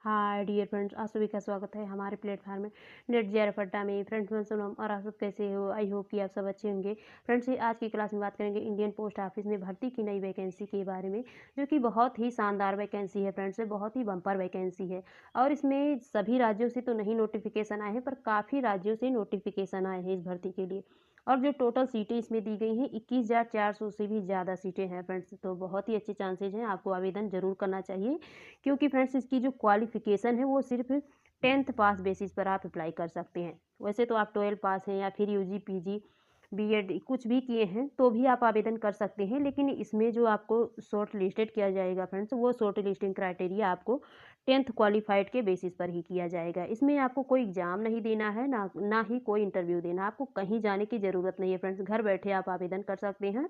Hi dear friends, आप सभी का स्वागत है हमारे प्लेटफॉर्म में नेट जेआरएफ अड्डा में। फ्रेंड्स, मैं सोनम और आप सब कैसे हो? आई होप कि आप सब अच्छे होंगे। फ्रेंड्स, आज की क्लास में बात करेंगे इंडियन पोस्ट ऑफिस में भर्ती की नई वैकेंसी के बारे में, जो कि बहुत ही शानदार वैकेंसी है। फ्रेंड्स, बहुत ही बम्पर वैकेंसी है और इसमें सभी राज्यों से तो नहीं नोटिफिकेशन आए हैं, पर काफ़ी राज्यों से नोटिफिकेशन आए हैं इस भर्ती के लिए। और जो टोटल सीटें इसमें दी गई हैं 21,400 से भी ज़्यादा सीटें हैं। फ्रेंड्स, तो बहुत ही अच्छे चांसेज हैं, आपको आवेदन ज़रूर करना चाहिए, क्योंकि फ्रेंड्स इसकी जो क्वालिफिकेशन है वो सिर्फ 10th पास बेसिस पर आप अप्लाई कर सकते हैं। वैसे तो आप 12 पास हैं या फिर यूजी पीजी बीएड कुछ भी किए हैं तो भी आप आवेदन कर सकते हैं, लेकिन इसमें जो आपको शॉर्ट लिस्टेड किया जाएगा फ्रेंड्स, वो शॉर्ट लिस्टिंग क्राइटेरिया आपको 10th क्वालिफाइड के बेसिस पर ही किया जाएगा। इसमें आपको कोई एग्जाम नहीं देना है, ना ही कोई इंटरव्यू देना, आपको कहीं जाने की ज़रूरत नहीं है। फ्रेंड्स, घर बैठे आप आवेदन कर सकते हैं।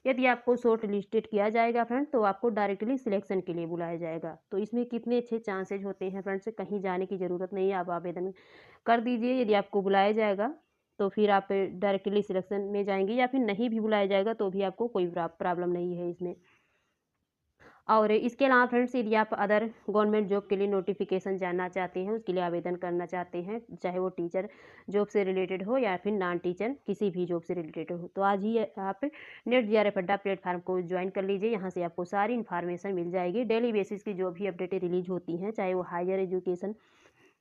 यदि आपको शॉर्ट लिस्टेड किया जाएगा फ्रेंड्स, तो आपको डायरेक्टली सिलेक्शन के लिए बुलाया जाएगा। तो इसमें कितने अच्छे चांसेज होते हैं फ्रेंड्स, कहीं जाने की ज़रूरत नहीं है, आप आवेदन कर दीजिए। यदि आपको बुलाया जाएगा तो फिर आप डायरेक्टली सिलेक्शन में जाएंगे, या फिर नहीं भी बुलाया जाएगा तो भी आपको कोई प्रॉब्लम नहीं है इसमें। और इसके अलावा फ्रेंड्स, यदि आप अदर गवर्नमेंट जॉब के लिए नोटिफिकेशन जानना चाहते हैं, उसके लिए आवेदन करना चाहते हैं, चाहे वो टीचर जॉब से रिलेटेड हो या फिर नॉन टीचर किसी भी जॉब से रिलेटेड हो, तो आज ही आप नेट जेआरएफ अड्डा प्लेटफॉर्म को ज्वाइन कर लीजिए। यहाँ से आपको सारी इन्फॉर्मेशन मिल जाएगी। डेली बेसिस की जो भी अपडेटें रिलीज होती हैं, चाहे वो हायर एजुकेशन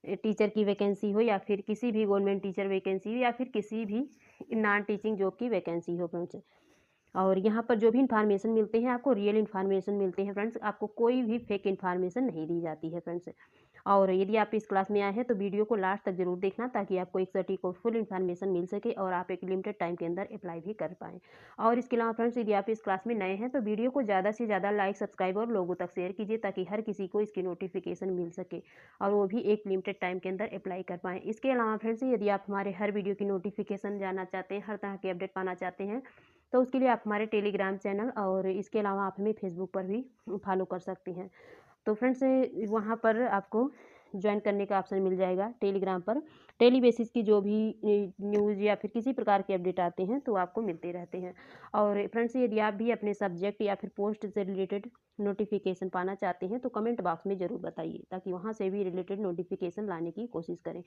टीचर की वैकेंसी हो या फिर किसी भी गवर्नमेंट टीचर वैकेंसी हो या फिर किसी भी नॉन टीचिंग जॉब की वैकेंसी हो फ्रेंड्स। और यहाँ पर जो भी इन्फॉर्मेशन मिलते हैं आपको रियल इन्फॉर्मेशन मिलते हैं फ्रेंड्स, आपको कोई भी फेक इन्फॉर्मेशन नहीं दी जाती है फ्रेंड्स। और यदि आप इस क्लास में आए हैं तो वीडियो को लास्ट तक जरूर देखना, ताकि आपको एक सटीक और फुल इन्फॉर्मेशन मिल सके और आप एक लिमिटेड टाइम के अंदर अप्लाई भी कर पाएँ। और इसके अलावा फ्रेंड्स, यदि आप इस क्लास में नए हैं तो वीडियो को ज़्यादा से ज़्यादा लाइक, सब्सक्राइब और लोगों तक शेयर कीजिए, ताकि हर किसी को इसकी नोटिफिकेशन मिल सके और वो भी एक लिमिटेड टाइम के अंदर अप्लाई कर पाएँ। इसके अलावा फ्रेंड्स, यदि आप हमारे हर वीडियो की नोटिफिकेशन जानना चाहते हैं, हर तरह के अपडेट पाना चाहते हैं, तो उसके लिए आप हमारे टेलीग्राम चैनल और इसके अलावा आप हमें फेसबुक पर भी फॉलो कर सकती हैं। तो फ्रेंड्स, वहाँ पर आपको ज्वाइन करने का ऑप्शन मिल जाएगा टेलीग्राम पर। डेली बेसिस की जो भी न्यूज़ या फिर किसी प्रकार के अपडेट आते हैं तो आपको मिलते रहते हैं। और फ्रेंड्स, यदि आप भी अपने सब्जेक्ट या फिर पोस्ट से रिलेटेड नोटिफिकेशन पाना चाहते हैं तो कमेंट बॉक्स में ज़रूर बताइए, ताकि वहाँ से भी रिलेटेड नोटिफिकेशन लाने की कोशिश करें।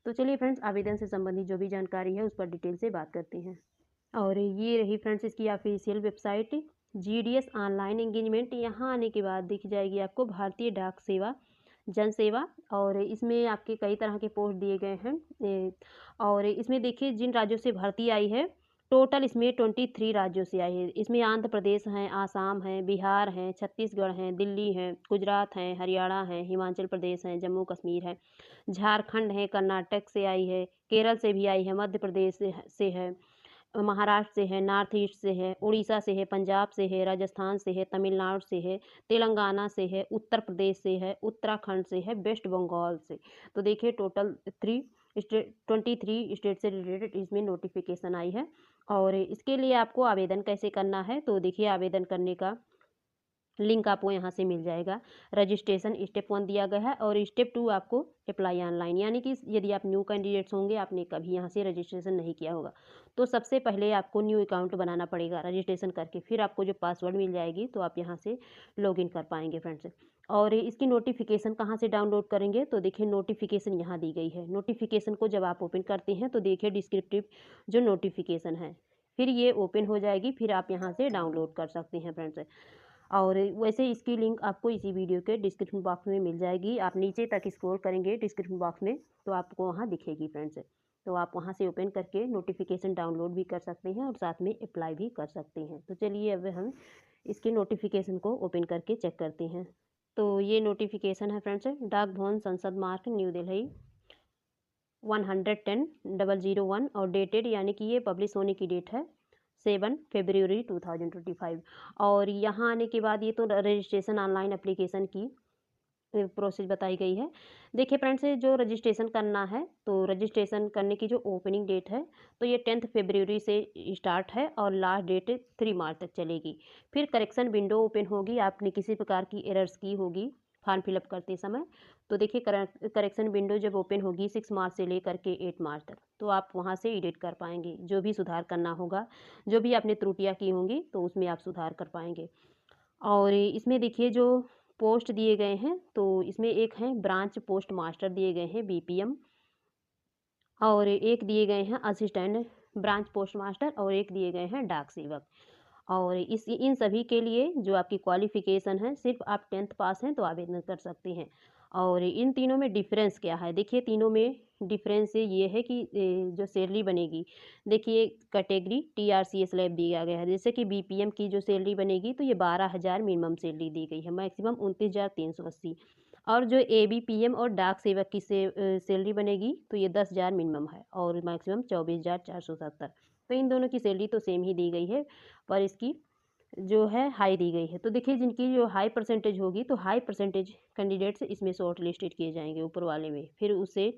तो चलिए फ्रेंड्स, आवेदन से संबंधित जो भी जानकारी है उस पर डिटेल से बात करते हैं। और ये रही फ्रेंड्स इसकी official website, GDS online engagement. यहाँ आने के बाद दिख जाएगी आपको भारतीय डाक सेवा जन सेवा, और इसमें आपके कई तरह के पोस्ट दिए गए हैं। और इसमें देखिए जिन राज्यों से भर्ती आई है, टोटल इसमें 23 राज्यों से आई है। इसमें आंध्र प्रदेश हैं, आसाम हैं, बिहार हैं, छत्तीसगढ़ हैं, दिल्ली हैं, गुजरात हैं, हरियाणा हैं, हिमाचल प्रदेश हैं, जम्मू कश्मीर है, झारखंड है, कर्नाटक से आई है, केरल से भी आई है, मध्य प्रदेश से है, महाराष्ट्र से है, नॉर्थ ईस्ट से है, उड़ीसा से है, पंजाब से है, राजस्थान से है, तमिलनाडु से है, तेलंगाना से है, उत्तर प्रदेश से है, उत्तराखंड से है, वेस्ट बंगाल से। तो देखिए टोटल 23 स्टेट से रिलेटेड इसमें नोटिफिकेशन आई है। और इसके लिए आपको आवेदन कैसे करना है, तो देखिए आवेदन करने का लिंक आपको यहाँ से मिल जाएगा। रजिस्ट्रेशन स्टेप 1 दिया गया है और स्टेप 2 आपको अप्लाई ऑनलाइन, यानी कि यदि आप न्यू कैंडिडेट्स होंगे, आपने कभी यहाँ से रजिस्ट्रेशन नहीं किया होगा, तो सबसे पहले आपको न्यू अकाउंट बनाना पड़ेगा रजिस्ट्रेशन करके। फिर आपको जो पासवर्ड मिल जाएगी तो आप यहाँ से लॉगिन कर पाएंगे फ्रेंड्स। और इसकी नोटिफिकेशन कहाँ से डाउनलोड करेंगे, तो देखिए नोटिफिकेशन यहाँ दी गई है। नोटिफिकेशन को जब आप ओपन करते हैं तो देखिए डिस्क्रिप्टिव जो नोटिफिकेशन है, फिर ये ओपन हो जाएगी, फिर आप यहाँ से डाउनलोड कर सकते हैं फ्रेंड्स। और वैसे इसकी लिंक आपको इसी वीडियो के डिस्क्रिप्शन बॉक्स में मिल जाएगी। आप नीचे तक स्क्रॉल करेंगे डिस्क्रिप्शन बॉक्स में तो आपको वहाँ दिखेगी फ्रेंड्स। तो आप वहाँ से ओपन करके नोटिफिकेशन डाउनलोड भी कर सकते हैं और साथ में अप्लाई भी कर सकते हैं। तो चलिए अब हम इसके नोटिफिकेशन को ओपन करके चेक करते हैं। तो ये नोटिफिकेशन है फ्रेंड्स, डाक भवन संसद मार्ग न्यू दिल्ली 110-001 और डेटेड, यानी कि ये पब्लिश होने की डेट है 7 फरवरी 2025। और यहाँ आने के बाद ये तो रजिस्ट्रेशन ऑनलाइन एप्लीकेशन की प्रोसेस बताई गई है। देखिए फ्रेंड्स, जो रजिस्ट्रेशन करना है तो रजिस्ट्रेशन करने की जो ओपनिंग डेट है तो ये 10 फरवरी से स्टार्ट है और लास्ट डेट 3 मार्च तक चलेगी। फिर करेक्शन विंडो ओपन होगी, आपने किसी प्रकार की एरर्स की होगी फॉर्म फिलअप करते समय, तो देखिए करेक्शन विंडो जब ओपन होगी 6 मार्च से लेकर के 8 मार्च तक, तो आप वहाँ से एडिट कर पाएंगे। जो भी सुधार करना होगा, जो भी आपने त्रुटियाँ की होंगी तो उसमें आप सुधार कर पाएंगे। और इसमें देखिए जो पोस्ट दिए गए हैं, तो इसमें एक है ब्रांच पोस्ट मास्टर दिए गए हैं BPM, और एक दिए गए हैं असिस्टेंट ब्रांच पोस्ट मास्टर, और एक दिए गए हैं डाक सेवक। और इन सभी के लिए जो आपकी क्वालिफिकेशन है, सिर्फ आप 10th पास हैं तो आवेदन कर सकते हैं। और इन तीनों में डिफरेंस क्या है, देखिए तीनों में डिफरेंस ये है कि जो सैलरी बनेगी, देखिए कैटेगरी TRCA स्लैब दिया गया है। जैसे कि BPM की जो सैलरी बनेगी तो ये 12,000 मिनिमम सैलरी दी गई है, मैक्सिमम 29,380। और जो ABPM और डाक सेवक की सैलरी बनेगी तो ये 10,000 मिनिमम है और मैक्सिमम 24,470। तो इन दोनों की सैलरी तो सेम ही दी गई है, पर इसकी जो है हाई दी गई है। तो देखिए जिनकी जो हाई परसेंटेज होगी, तो हाई परसेंटेज कैंडिडेट्स इसमें शॉर्ट लिस्टेड किए जाएंगे ऊपर वाले में, फिर उससे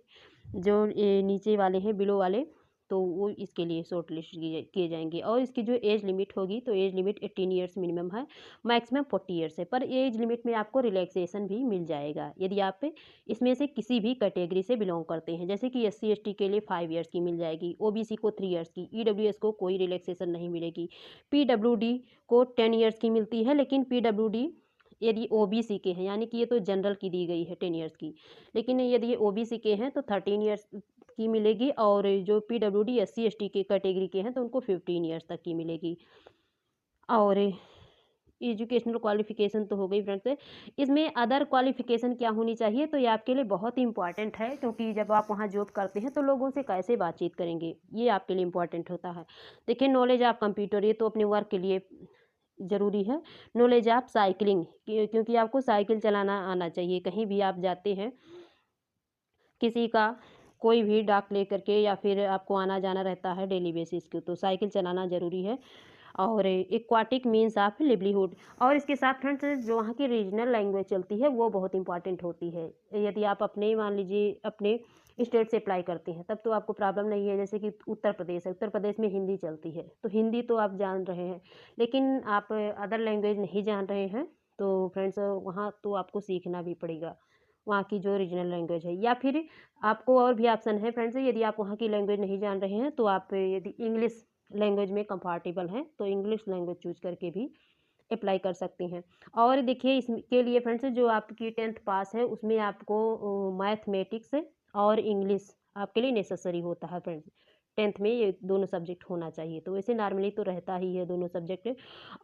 जो नीचे वाले हैं बिलो वाले, तो वो इसके लिए शॉर्ट लिस्ट किए जाएंगे। और इसकी जो एज लिमिट होगी, तो एज लिमिट 18 ईयर्स मिनिमम है, मैक्सिमम 40 ईयर्स है, पर एज लिमिट में आपको रिलैक्सेशन भी मिल जाएगा यदि आप इसमें से किसी भी कैटेगरी से बिलोंग करते हैं। जैसे कि SC ST के लिए 5 ईयर्स की मिल जाएगी, OBC को 3 ईयर्स की, EWS को कोई रिलैक्सेशन नहीं मिलेगी, PWD को 10 ईयर्स की मिलती है, लेकिन PWD यदि OBC के हैं, यानी कि ये तो जनरल की दी गई है 10 ईयर्स की, लेकिन यदि ये OBC के हैं तो 13 ईयर्स की मिलेगी, और जो PWD SC ST के कैटेगरी के हैं तो उनको 15 ईयर्स तक की मिलेगी। और एजुकेशनल क्वालिफिकेशन तो हो गई फ्रेंड्स। इसमें अदर क्वालिफिकेशन क्या होनी चाहिए, तो ये आपके लिए बहुत ही इंपॉर्टेंट है, क्योंकि जब आप वहाँ जॉब करते हैं तो लोगों से कैसे बातचीत करेंगे, ये आपके लिए इंपॉर्टेंट होता है। देखिए नॉलेज ऑफ कंप्यूटर, ये तो अपने वर्क के लिए ज़रूरी है। नॉलेज ऑफ साइकिलिंग, क्योंकि आपको साइकिल चलाना आना चाहिए, कहीं भी आप जाते हैं किसी का कोई भी डाक लेकर के, या फिर आपको आना जाना रहता है डेली बेसिस के, तो साइकिल चलाना ज़रूरी है। और एक्वाटिक मीन्स ऑफ लिवलीहुड, और इसके साथ फ्रेंड्स जो वहाँ की रीजनल लैंग्वेज चलती है वो बहुत इंपॉर्टेंट होती है। यदि आप अपने मान लीजिए अपने स्टेट से अप्लाई करते हैं तब तो आपको प्रॉब्लम नहीं है। जैसे कि उत्तर प्रदेश है, उत्तर प्रदेश में हिंदी चलती है, तो हिंदी तो आप जान रहे हैं, लेकिन आप अदर लैंग्वेज नहीं जान रहे हैं, तो फ्रेंड्स वहाँ तो आपको सीखना भी पड़ेगा वहाँ की जो रीजनल लैंग्वेज है। या फिर आपको और भी ऑप्शन है फ्रेंड्स, यदि आप वहाँ की लैंग्वेज नहीं जान रहे हैं तो आप यदि इंग्लिश लैंग्वेज में कंफर्टेबल हैं तो इंग्लिश लैंग्वेज चूज करके भी अप्लाई कर सकती हैं। और देखिए इसके लिए फ्रेंड्स जो आपकी 10th पास है उसमें आपको मैथमेटिक्स और इंग्लिश आपके लिए नेसेसरी होता है फ्रेंड्स। 10th में ये दोनों सब्जेक्ट होना चाहिए, तो वैसे नॉर्मली तो रहता ही है दोनों सब्जेक्ट।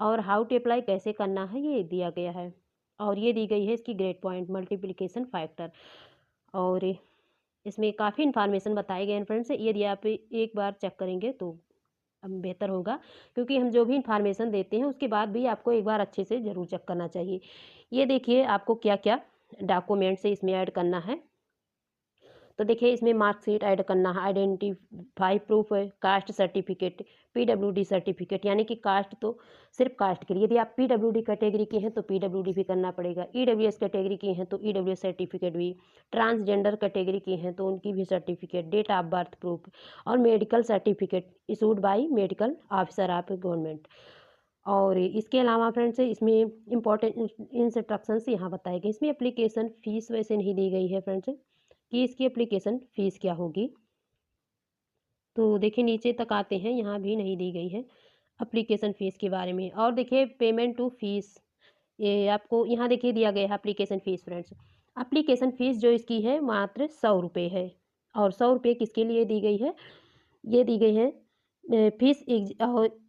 और हाउ टू अप्लाई कैसे करना है ये दिया गया है, और ये दी गई है इसकी ग्रेड पॉइंट मल्टीप्लिकेशन फैक्टर, और इसमें काफ़ी इन्फॉर्मेशन बताए गए हैं फ्रेंड्स। यदि आप एक बार चेक करेंगे तो बेहतर होगा, क्योंकि हम जो भी इन्फॉर्मेशन देते हैं उसके बाद भी आपको एक बार अच्छे से ज़रूर चेक करना चाहिए। ये देखिए आपको क्या क्या डॉक्यूमेंट से इसमें ऐड करना है, तो देखिए इसमें मार्कशीट ऐड करना है, आइडेंटिफाई प्रूफ है, कास्ट सर्टिफिकेट, PWD सर्टिफिकेट, यानी कि कास्ट तो सिर्फ कास्ट के लिए, यदि आप PWD कैटेगरी के हैं तो PWD भी करना पड़ेगा, EWS कैटेगरी के हैं तो EWS सर्टिफिकेट भी, ट्रांसजेंडर कैटेगरी के हैं तो उनकी भी certificate, date of birth proof, और medical certificate issued by medical officer of government. और इसके अलावा फ्रेंड्स इसमें इंपॉर्टेंट इंस्ट्रक्शंस यहाँ बताए गए। इसमें एप्लीकेशन फ़ीस वैसे नहीं दी गई है फ्रेंड्स कि इसकी एप्लीकेशन फ़ीस क्या होगी, तो देखिए नीचे तक आते हैं, यहाँ भी नहीं दी गई है एप्लीकेशन फ़ीस के बारे में। और देखिए पेमेंट टू फीस, ये आपको यहाँ देखिए दिया गया है application fees friends. Application fees जो इसकी है मात्र 100 रुपये है, और 100 रुपये किसके लिए दी गई है, ये दी गई है फीस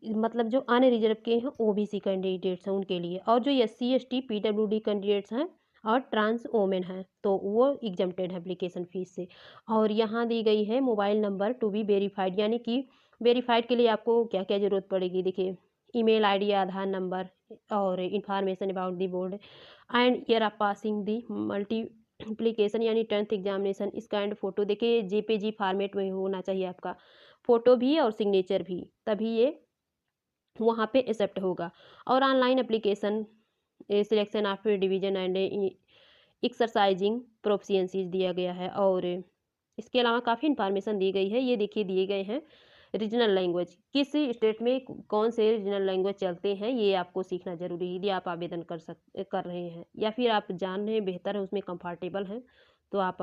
मतलब जो अनरिजर्व के हैं OBC कैंडिडेट्स हैं उनके लिए, और जो SC ST PWD कैंडिडेट्स हैं और ट्रांस वोमेन हैं तो वो एग्जम्प्टेड है एप्लीकेशन फ़ीस से। और यहाँ दी गई है mobile number to be verified, यानी कि वेरीफाइड के लिए आपको क्या क्या ज़रूरत पड़ेगी, देखिए ईमेल ID, आधार नंबर, और information about the board and year of passing the multiplication यानी 10th एग्जामिनेशन, इसका एंड फोटो, देखिए JPG फॉर्मेट में होना चाहिए आपका फ़ोटो भी और सिग्नेचर भी, तभी ये वहाँ पे एक्सेप्ट होगा। और online application selection after division and exercising proficiencies दिया गया है। और इसके अलावा काफ़ी इन्फॉर्मेशन दी गई है, ये देखिए दिए गए हैं रीजनल लैंग्वेज, किस स्टेट में कौन से रीजनल लैंग्वेज चलते हैं ये आपको सीखना जरूरी है यदि आप आवेदन कर रहे हैं, या फिर आप जान रहे हैं बेहतर है उसमें कंफर्टेबल हैं तो आप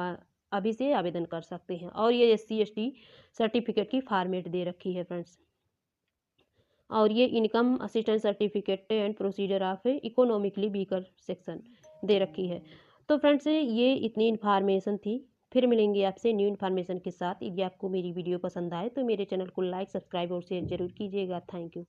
अभी से आवेदन कर सकते हैं। और ये SC ST सर्टिफिकेट की फॉर्मेट दे रखी है फ्रेंड्स। और ये income assistance certificate and procedure of economically weaker section, दे रखी है। तो फ्रेंड्स ये इतनी इन्फॉर्मेशन थी। फिर मिलेंगे आपसे न्यू इन्फॉर्मेशन के साथ। यदि आपको मेरी वीडियो पसंद आए तो मेरे चैनल को लाइक, सब्सक्राइब और शेयर ज़रूर कीजिएगा। Thank you.